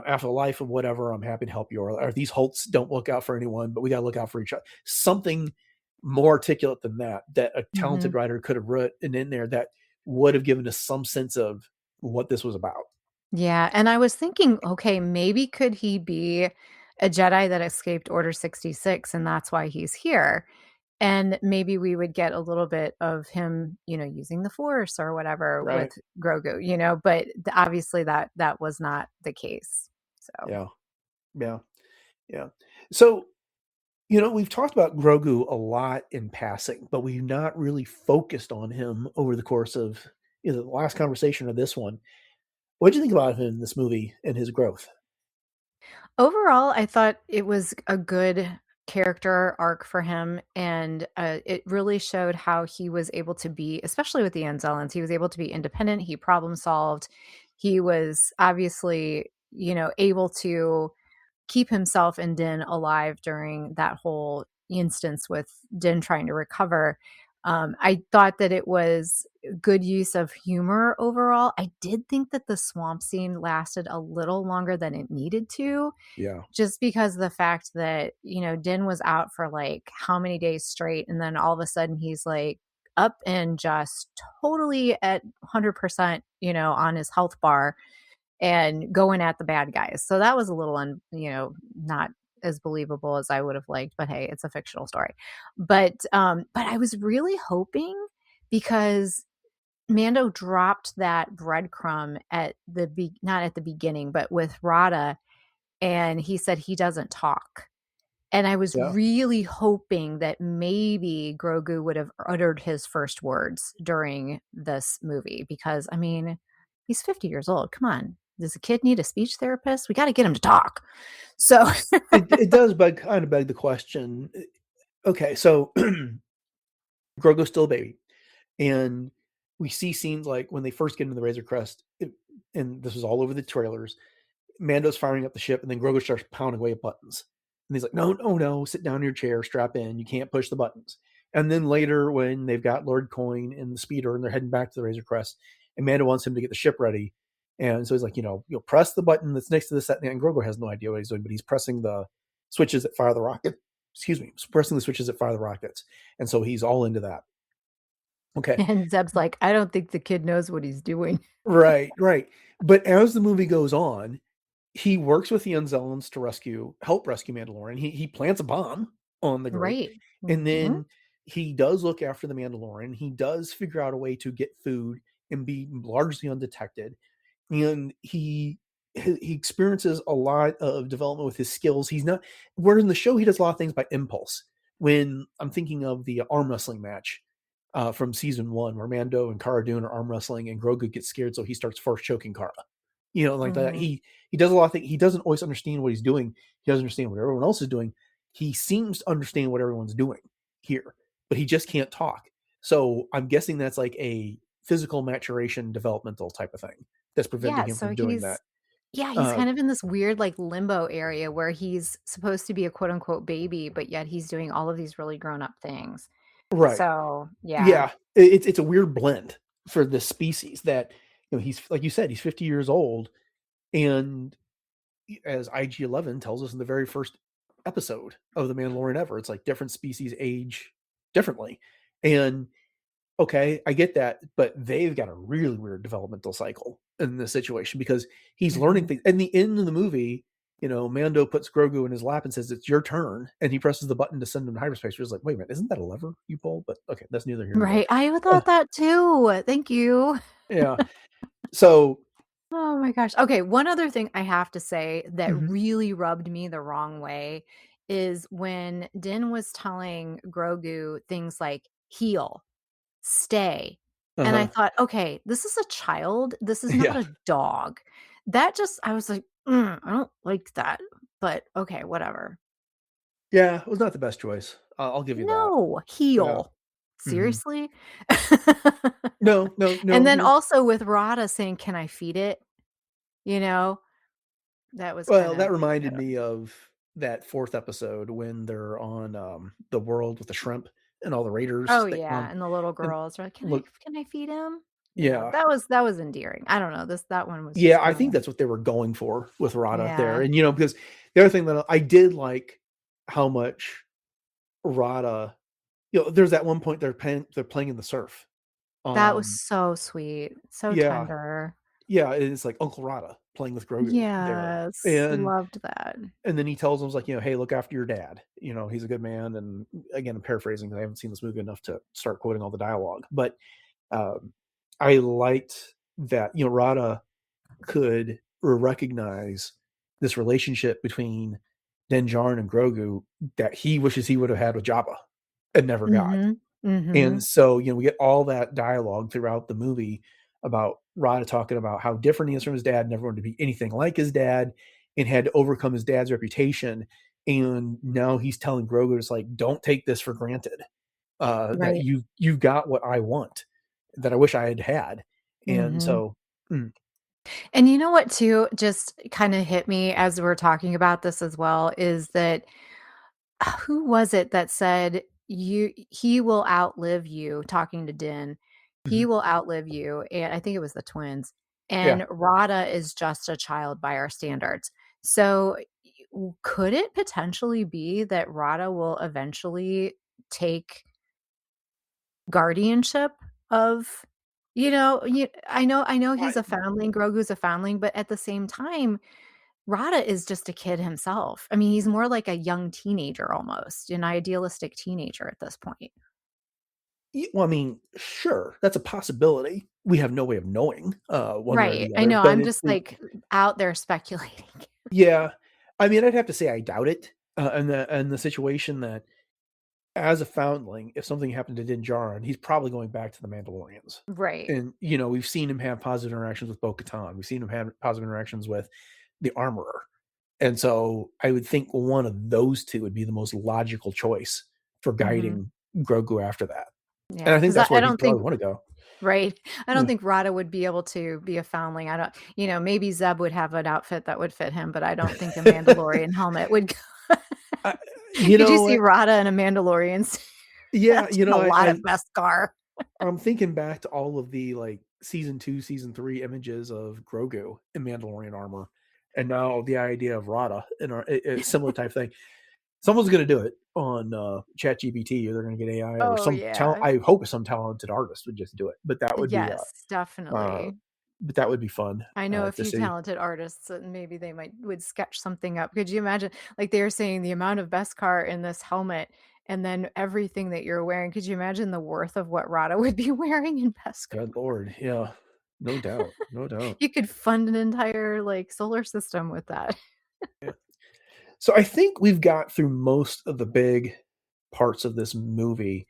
after the life of whatever, I'm happy to help you. Or these Holts don't look out for anyone, but we got to look out for each other. Something more articulate than that a talented writer could have written in there that would have given us some sense of what this was about. Yeah, and I was thinking, okay, maybe could he be a Jedi that escaped Order 66 and that's why he's here? And maybe we would get a little bit of him, using the Force or whatever with Right. Grogu, but obviously that was not the case. So Yeah. So, we've talked about Grogu a lot in passing, but we've not really focused on him over the course of either the last conversation or this one. What did you think about him in this movie and his growth? overall, I thought it was a good character arc for him, and it really showed how he was able to be, especially with the Anzellans, he was able to be independent. He problem solved. He was obviously, able to keep himself and Din alive during that whole instance with Din trying to recover. I thought that it was good use of humor overall. I did think that the swamp scene lasted a little longer than it needed to, Yeah. just because of the fact that, Din was out for like how many days straight. And then all of a sudden he's like up and just totally at 100%, on his health bar and going at the bad guys. So that was a little not as believable as I would have liked, but hey, it's a fictional story. But I was really hoping, because Mando dropped that breadcrumb at not at the beginning, but with Rotta, and he said he doesn't talk. And I was Yeah. really hoping that maybe Grogu would have uttered his first words during this movie, because I mean, he's 50 years old. Come on. Does a kid need a speech therapist? We got to get him to talk. So It does beg the question. Okay, so Grogu's still a baby, and we see scenes like when they first get into the Razor Crest, and this was all over the trailers. Mando's firing up the ship, and then Grogu starts pounding away at buttons. And he's like, no, sit down in your chair, strap in. You can't push the buttons. And then later, when they've got Lord Coin and the speeder and they're heading back to the Razor Crest, and Mando wants him to get the ship ready. And so he's like, you'll press the button that's next to the set. And Grogu has no idea what he's doing, but he's pressing the switches that fire the rocket. Excuse me, pressing the switches that fire the rockets. And so he's all into that. Okay. And Zeb's like, I don't think the kid knows what he's doing. Right. But as the movie goes on, he works with the Unzellans to help rescue Mandalorian. He plants a bomb on the droid. Right. And then he does look after the Mandalorian. He does figure out a way to get food and be largely undetected. And he experiences a lot of development with his skills. Where in the show, he does a lot of things by impulse. When I'm thinking of the arm wrestling match from season 1, where Mando and Cara Dune are arm wrestling and Grogu gets scared, so he starts force choking Cara. That. He does a lot of things. He doesn't always understand what he's doing. He doesn't understand what everyone else is doing. He seems to understand what everyone's doing here, but he just can't talk. So I'm guessing that's like a physical maturation, developmental type of thing that's preventing him from doing that. Yeah, he's kind of in this weird like limbo area where he's supposed to be a quote unquote baby, but yet he's doing all of these really grown up things. Right. So Yeah. It's a weird blend for this species that, he's, like you said, he's 50 years old. And as IG-11 tells us in the very first episode of The Mandalorian ever, it's like different species age differently. And okay, I get that, but they've got a really weird developmental cycle in this situation because he's learning things. In the end of the movie, Mando puts Grogu in his lap and says, "It's your turn." And he presses the button to send him to hyperspace. He's like, wait a minute, isn't that a lever you pull? But okay, that's neither here nor there. right. I thought that too. Thank you. Yeah. So, oh my gosh. Okay, one other thing I have to say that really rubbed me the wrong way is when Din was telling Grogu things like heal, stay. And I Uh-huh. thought, okay, this is a child. This is not Yeah. a dog. I was like, I don't like that. But okay, whatever. Yeah, it was not the best choice. I'll give you that. No, Yeah. heal. Mhm. Seriously? No, no, And no, then also with Rada saying, "Can I feed it?" You know, that was well, kinda that I reminded don't me of that 4th episode when they're on, the world with the shrimp and all the raiders Oh, that come yeah, on and the little and girls are like, look can I feed him?" Yeah, yeah. that was endearing. I don't know, that one was Yeah, just I kinda think that's what they were going for with Rada there, yeah. and, because the other thing that I did like how much Rada there's that one point they're playing in the surf. That was Um, so sweet, so yeah, tender. yeah, it's like Uncle Rada playing with Grogu there, Yes, and loved that. then he tells him, like, "Hey, look after your dad. He's a good man." And again, I'm paraphrasing 'cause I haven't seen this movie enough to start quoting all the dialogue, but um, I liked that Rada could recognize this relationship between Din Djarin and Grogu that he wishes he would have had with Jabba and never got. Mhm, And mhm, so, we get all that dialogue throughout the movie about Rada talking about how different he is from his dad, never wanted to be anything like his dad, and had to overcome his dad's reputation. And now he's telling Grogu, it's like, don't take this for granted. That right, you've got what I want, that I wish I had had. And mhm. so, mm, And you know what too, just kinda hit me as we're talking about this as well, is that who was it that said, "He will outlive you," talking to Din. "He mhm, will outlive you," and I think it was the twins, yeah, and Rada is just a child by our standards. So, could it potentially be that Rada will eventually take guardianship of I know he's I, a foundling, Grogu's a foundling, but at the same time, Rada is just a kid himself. I mean, he's more like a young teenager almost, an idealistic teenager at this point. well, I mean, sure, that's a possibility. We have no way of knowing one way or Right. the I other, know, but I'm it, just, it like, out there speculating. yeah. I mean, I'd have to say I doubt it. In the situation that as a foundling, if something happened to Din Djarin, he's probably going back to the Mandalorians. Right. And we've seen him have positive interactions with Bo-Katan. We've seen him have positive interactions with the Armorer. And so I would think one of those two would be the most logical choice for Mhm. guiding Grogu after that. And Yeah, I think 'cause I that's I where he'd don't think probably want to go. right. I don't Yeah. think Rada would be able to be a foundling. I don't maybe Zeb would have an outfit that would fit him, but I don't think a Mandalorian helmet would go I, you Could you know see what? Rada in a Mandalorian suit? Yeah, That's a lot of Beskar. I'm thinking back to all of the like season 2, season 3 images of Grogu in Mandalorian armor, and now the idea of Rada in a similar type thing. Someone's going to do it on ChatGPT, or they're going to get AI, or Oh, some talent. yeah. I hope some talented artist would just do it. But that would be Yes, uh, definitely. but that would be fun I know a to few see. talented artists that maybe they would sketch something up. Could you imagine? Like they were saying the amount of Beskar in this helmet and then everything that you're wearing. Could you imagine the worth of what Rada would be wearing in Beskar? Good lord, yeah, no doubt, no doubt. You could fund an entire like solar system with that. Yeah. So I think we've got through most of the big parts of this movie.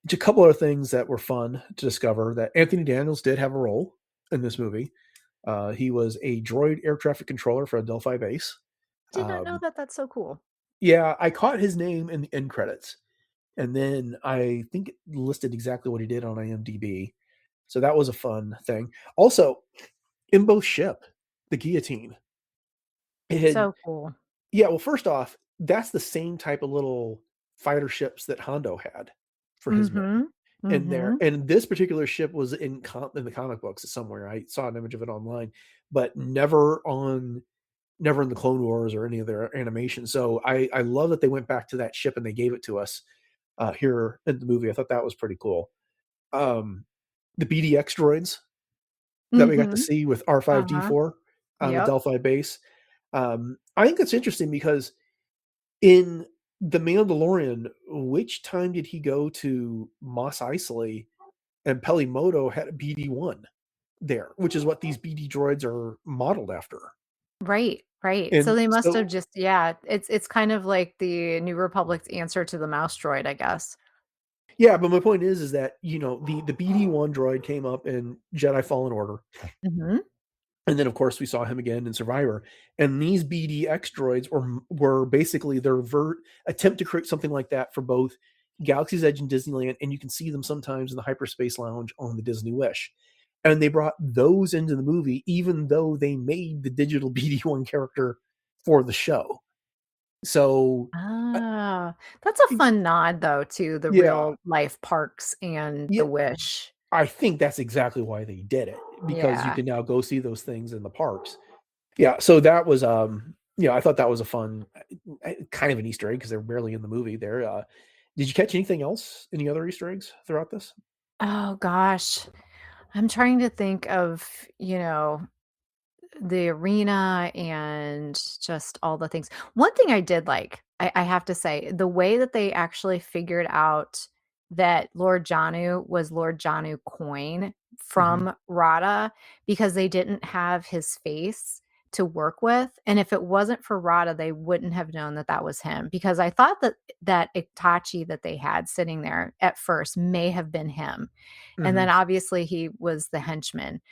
Just a couple of things that were fun to discover that Anthony Daniels did have a role in this movie. He was a droid air traffic controller for a Delphi base. Did not know Um, that. That's so cool. yeah, I caught his name in the end credits, and then I think it listed exactly what he did on IMDb. So that was a fun thing. Also, Embo's ship, the guillotine, it had So cool. yeah. Well, first off, that's the same type of little fighter ships that Hondo had for his men. Mhm. In there, Mhm. and this particular ship was in the comic books somewhere. I saw an image of it online, but never in the Clone Wars or any of their animation. So I love that they went back to that ship and they gave it to us here in the movie. I thought that was pretty cool. Um, the BDX droids that we got to Mhm. see with Uh-huh. R5D4 on the Yep. Delphi base. I think that's interesting because in The Mandalorian, which time did he go to Mos Eisley, and Pelimoto had a BD-1 there, which is what these BD droids are modeled after. Right. Right. So And they must have so, just, yeah, it's kind of like the New Republic's answer to the mouse droid, I guess. yeah, but my point is that, the BD-1 droid came up in Jedi Fallen Order. Mhm. And then, of course, we saw him again in Survivor. And these BDX droids were basically their attempt to create something like that for both Galaxy's Edge and Disneyland. And you can see them sometimes in the Hyperspace Lounge on the Disney Wish. And they brought those into the movie, even though they made the digital BD-1 character for the show. So, Ah, that's a fun nod though to the yeah, real life parks and yeah, the Wish. I think that's exactly why they did it, because you Yeah. can now go see those things in the parks. Yeah, so that was I thought that was a fun kind of an Easter egg because they're barely in the movie there. Did you catch anything else? Any other Easter eggs throughout this? Oh gosh. I'm trying to think of, the arena and just all the things. One thing I did like, I have to say, the way that they actually figured out that Lord Janu was Lord Janu Coin Mhm. from Rada, because they didn't have his face to work with. And if it wasn't for Rada, they wouldn't have known that that was him, because I thought that Itachi that they had sitting there at first may have been him. And Mhm. then obviously he was the henchman.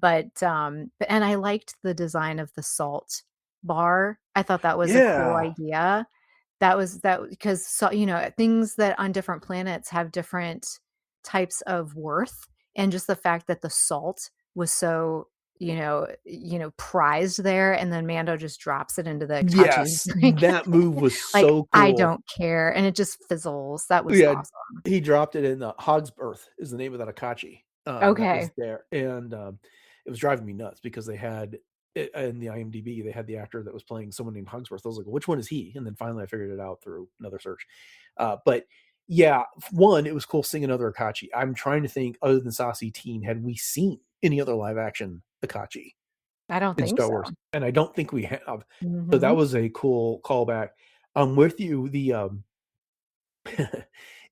And I liked the design of the salt bar. I thought that was a cool Yeah. idea. That was that because so things that on different planets have different types of worth, and just the fact that the salt was so, prized there, and then Mando just drops it into the Itachi's Yes, drink. that move was Like, so I cool. don't care, and it just fizzles. That was Yeah, awesome. he dropped it in Hogsworth is the name of that Akachi, that was Okay. there, and, it was driving me nuts because they had in the IMDb, they had the actor that was playing someone named Hogsworth. I was like, "Which one is he?" And then finally I figured it out through another search. But yeah, one, it was cool seeing another Akachi. I'm trying to think, other than Sassy Teen, had we seen any other live action Akachi I don't in think Star so. Wars? And I don't think we have. So that Mhm. was a cool callback. I'm with you.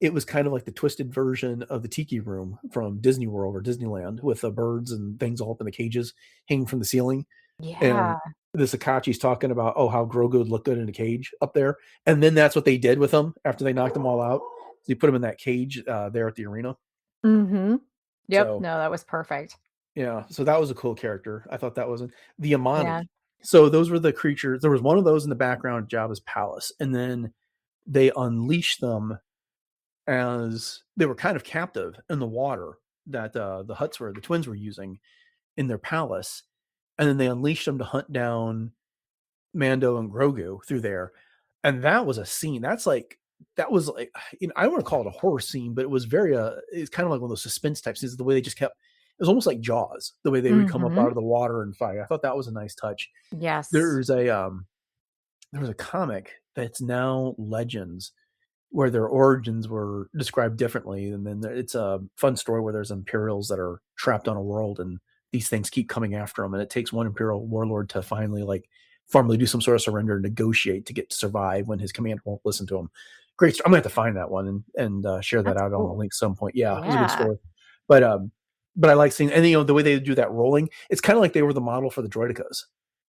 It was kind of like the twisted version of the Tiki Room from Disney World or Disneyland, with the birds and things all up in the cages hanging from the ceiling. And Yeah. this Akachi's talking about, oh, how Grogu would look good in a cage up there. And then that's what they did with him after they knocked them all out. So you put him in that cage there at the arena. Mhm. Yep. So No, that was perfect. yeah, so that was a cool character. I thought that was the Yeah. Amani. So those were the creatures. There was one of those in the background at Jabba's palace, and then they unleashed them as they were kind of captive in the water that the twins were using in their palace, and then they unleashed them to hunt down Mando and Grogu through there. And that was a scene. That was like, I don't want to call it a horror scene, but it was it's kind of like one of those suspense type scenes. The way they just kept, it was almost like Jaws, the way they would come up out Mhm. of the water and fight. I thought that was a nice touch. Yes. There's a there was a comic that's now Legends, where their origins were described differently. And then it's a fun story where there's Imperials that are trapped on a world, and these things keep coming after them. And it takes one Imperial warlord to finally formally do some sort of surrender and negotiate to get to survive when his commander won't listen to him. Great story. I'm gonna have to find that one and share that That's out on the cool. link at some point. Yeah, it was a good Yeah. story. But but I like seeing, and the way they do that rolling, it's kind of like they were the model for the droidicas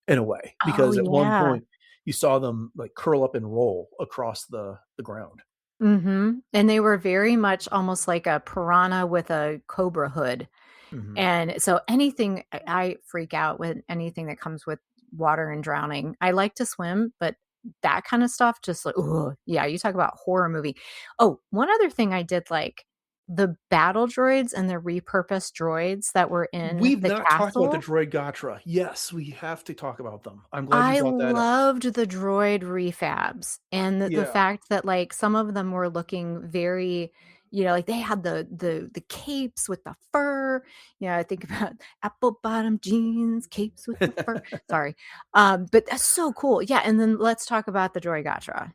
in a way, Oh, because at one yeah. point you saw them like curl up and roll across the ground. Mhm. And they were very much almost like a piranha with a cobra hood. Mhm. And so anything I freak out with anything that comes with water and drowning. I like to swim, but that kind of stuff just like, ugh. Yeah, you talk about horror movie. Oh, one other thing I did like, the battle droids and the repurposed droids that were in We've the not talked about the castle. Droid Gotra. Yes, we have to talk about them. I'm glad you I brought that up. loved the droid refabs, and the Yeah. fact that, like, some of them were looking very, like, they had the capes with the fur. I think about apple bottom jeans, capes with the fur. Sorry. But that's so cool. Yeah, and then let's talk about the Droid Gotra.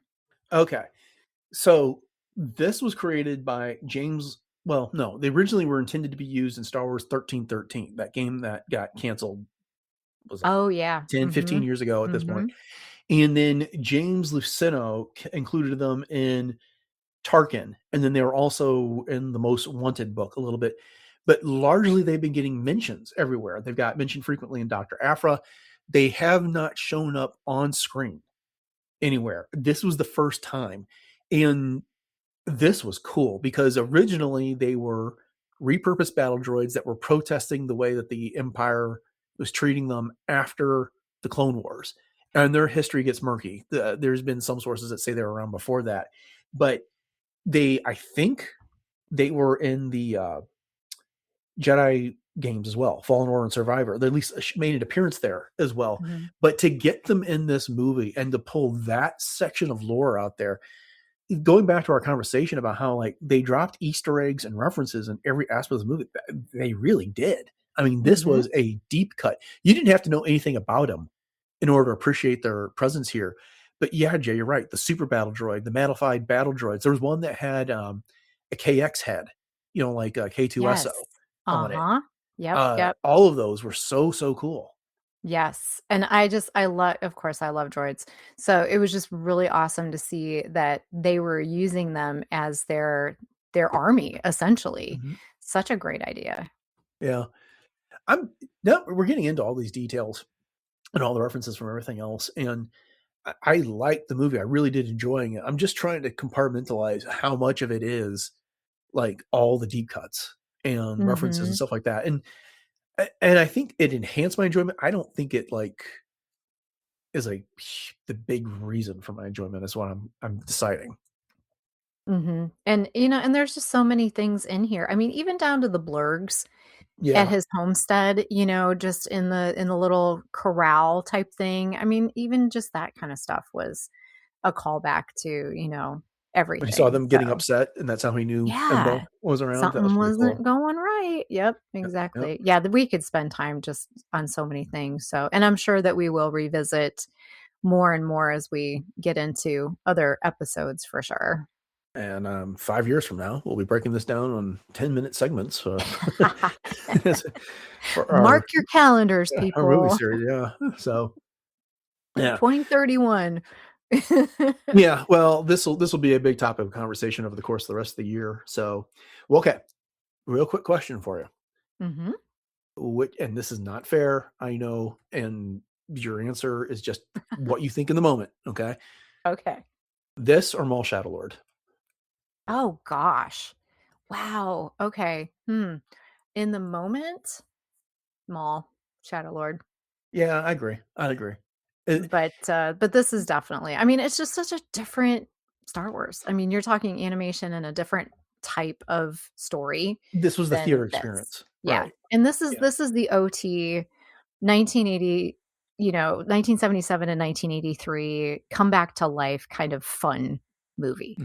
Okay. So this was created by James. Well, no, they originally were intended to be used in Star Wars 1313, that game that got canceled, was it Oh, yeah. 10, 15 Mhm. years ago at this point. Mhm. And then James Luceno included them in Tarkin, and then they were also in the Most Wanted book a little bit. But largely they've been getting mentions everywhere. They've got mentioned frequently in Dr. Aphra. they have not shown up on screen anywhere. This was the first time. And this was cool because originally they were repurposed battle droids that were protesting the way that the Empire was treating them after the Clone Wars. And their history gets murky. There's been some sources that say they were around before that. But I think they were in the Jedi games as well, Fallen Order and Survivor. They at least made an appearance there as well. Mm-hmm. But to get them in this movie and to pull that section of lore out there, going back to our conversation about how like they dropped Easter eggs and references in every aspect of the movie, they really did. I mean, this was a deep cut. You didn't have to know anything about them in order to appreciate their presence here. But yeah, Jay, you're right. The super battle droid, the modified battle droids. There was one that had a KX head, like a K2SO on it. Yep. All of those were so cool. Yes. And I love, of course, I love droids. So it was just really awesome to see that they were using them as their army, essentially. Mm-hmm. Such a great idea. Yeah. We're getting into all these details and all the references from everything else. And I liked the movie. I really did enjoying it. I'm just trying to compartmentalize how much of it is like all the deep cuts and references and stuff like that. And I think it enhanced my enjoyment. I don't think it like is like the big reason for my enjoyment is what I'm deciding. And and there's just so many things in here. I mean, even down to the blurgs at his homestead, just in the little corral type thing. I mean, even just that kind of stuff was a callback to, everything. When he saw them getting upset, and that's how he knew Embo was around. Something wasn't going right. Yep, exactly. Yep. Yeah, we could spend time just on so many things. So, and I'm sure that we will revisit more and more as we get into other episodes for sure. And 5 years from now, we'll be breaking this down on 10-minute segments. Mark your calendars, people. Our movie series, yeah. So, yeah. 2031. Yeah, well, this will be a big topic of conversation over the course of the rest of the year. So, okay, real quick question for you. And this is not fair, I know, and your answer is just what you think in the moment. Okay. This or Maul Shadow Lord? Oh gosh, wow. Okay. In the moment, Maul Shadow Lord. Yeah, I agree. But this is definitely, I mean, it's just such a different Star Wars. I mean, you're talking animation and a different type of story. This was the theater experience. Yeah. Right. And this is the OT 1980, 1977 and 1983 come back to life kind of fun movie.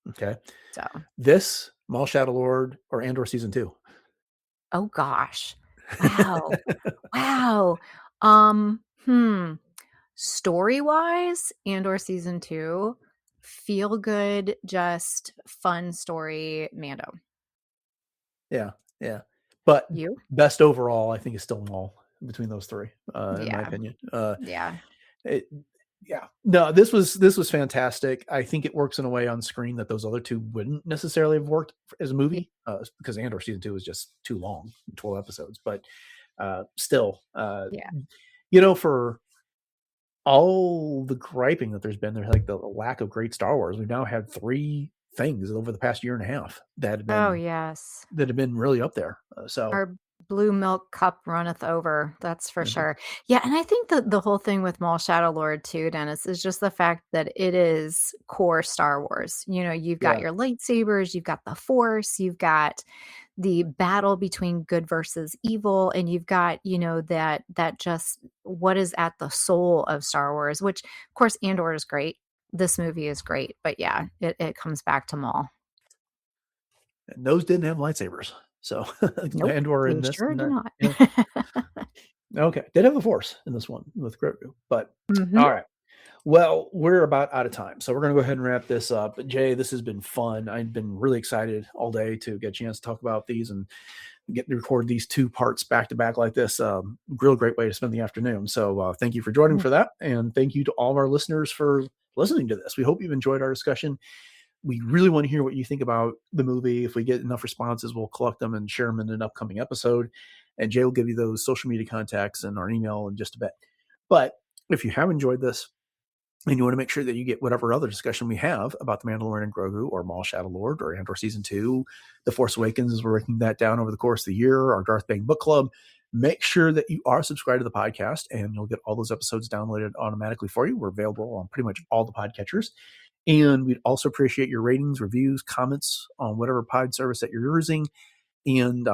Okay. So this Maul Shadow Lord or Andor season 2? Oh gosh. Wow. Wow. Story-wise, Andor season 2, feel good, just fun story, Mando. Yeah. But you? Best overall, I think, is still Maul between those three, in my opinion. No, this was fantastic. I think it works in a way on screen that those other two wouldn't necessarily have worked as a movie, because Andor season 2 is just too long, 12 episodes. But still, for all the griping that there's like the lack of great Star Wars, we've now had 3 things over the past year and a half that have been that have been really up there. So our blue milk cup runneth over, that's for sure. Yeah, and I think that the whole thing with Maul Shadow Lord too, Dennis, is just the fact that it is core Star Wars. You've got your lightsabers, you've got the Force, you've got the battle between good versus evil, and you've got that just what is at the soul of Star Wars, which of course Andor is great, this movie is great, but it comes back to Maul. And those didn't have lightsabers, so nope, Andor in this sure do not. Okay, did have the Force in this one with Grogu, but all right. Well, we're about out of time, so we're going to go ahead and wrap this up. But Jay, this has been fun. I've been really excited all day to get a chance to talk about these and get to record these 2 parts back to back like this. Real great way to spend the afternoon. So thank you for joining for that, and thank you to all of our listeners for listening to this. We hope you've enjoyed our discussion. We really want to hear what you think about the movie. If we get enough responses, we'll collect them and share them in an upcoming episode. And Jay will give you those social media contacts and our email in just a bit. But if you have enjoyed this and you want to make sure that you get whatever other discussion we have about The Mandalorian and Grogu or Maul Shadow Lord or Andor Season 2, The Force Awakens, as we're breaking that down over the course of the year, our Darth Bane Book Club, make sure that you are subscribed to the podcast and you'll get all those episodes downloaded automatically for you. We're available on pretty much all the podcatchers. And we'd also appreciate your ratings, reviews, comments on whatever pod service that you're using. And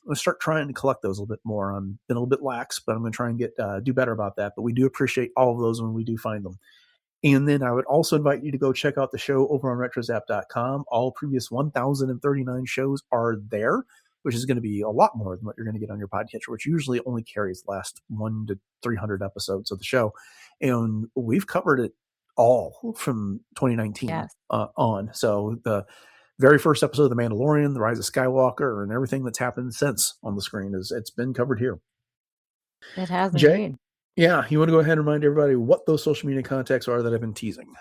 let's start trying to collect those a little bit more. I've been a little bit lax, but I'm going to try and do better about that. But we do appreciate all of those when we do find them. And then I would also invite you to go check out the show over on retrozap.com. All previous 1,039 shows are there, which is going to be a lot more than what you're going to get on your podcatcher, which usually only carries the last 1 to 300 episodes of the show. And we've covered it all from 2019 on. So the very first episode of The Mandalorian, The Rise of Skywalker, and everything that's happened since on the screen it's been covered here. It has Jay, indeed. Yeah, you want to go ahead and remind everybody what those social media contacts are that I've been teasing?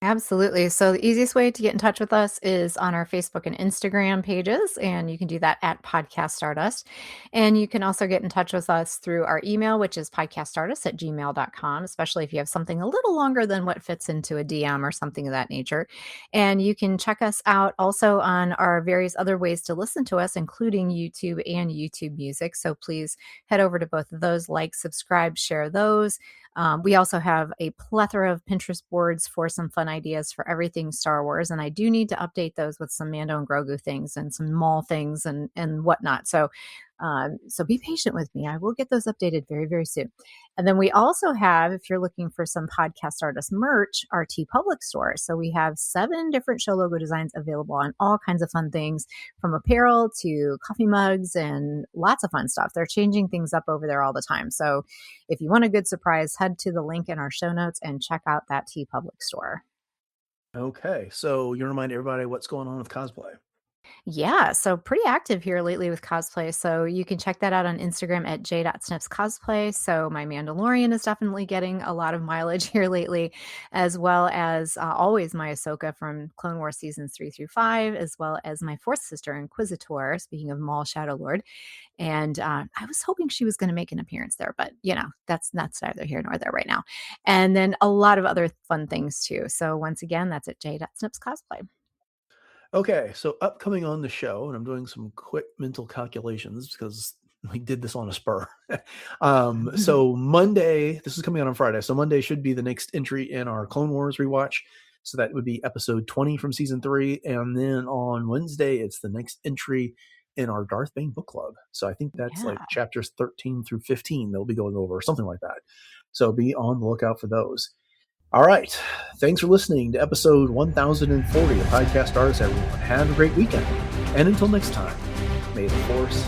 Absolutely. So the easiest way to get in touch with us is on our Facebook and Instagram pages, and you can do that at Podcast Stardust. And you can also get in touch with us through our email, which is podcaststardust@gmail.com, especially if you have something a little longer than what fits into a DM or something of that nature. And you can check us out also on our various other ways to listen to us, including YouTube and YouTube Music. So please head over to both of those, like, subscribe, share those. We also have a plethora of Pinterest boards for some fun ideas for everything Star Wars. And I do need to update those with some Mando and Grogu things and some Maul things and whatnot. So be patient with me. I will get those updated very, very soon. And then we also have, if you're looking for some Podcast Stardust merch, our TeePublic store. So we have 7 different show logo designs available on all kinds of fun things, from apparel to coffee mugs and lots of fun stuff. They're changing things up over there all the time. So if you want a good surprise, head to the link in our show notes and check out that TeePublic store. Okay, so you remind everybody what's going on with cosplay. Yeah, so pretty active here lately with cosplay. So you can check that out on Instagram at j.snipscosplay. So my Mandalorian is definitely getting a lot of mileage here lately, as well as always my Ahsoka from Clone Wars seasons 3 through 5, as well as my fourth sister Inquisitor, speaking of Maul Shadow Lord. And I was hoping she was going to make an appearance there, but that's neither here nor there right now. And then a lot of other fun things too. So once again, that's at j.snipscosplay. Okay, so upcoming on the show, and I'm doing some quick mental calculations because we did this on a spur. So Monday, this is coming out on Friday. So Monday should be the next entry in our Clone Wars rewatch. So that would be episode 20 from season 3. And then on Wednesday, it's the next entry in our Darth Bane book club. So I think that's like chapters 13 through 15 they'll be going over, or something like that. So be on the lookout for those. All right. Thanks for listening to episode 1040 of Podcast Stardust, everyone. Have a great weekend. And until next time, may the Force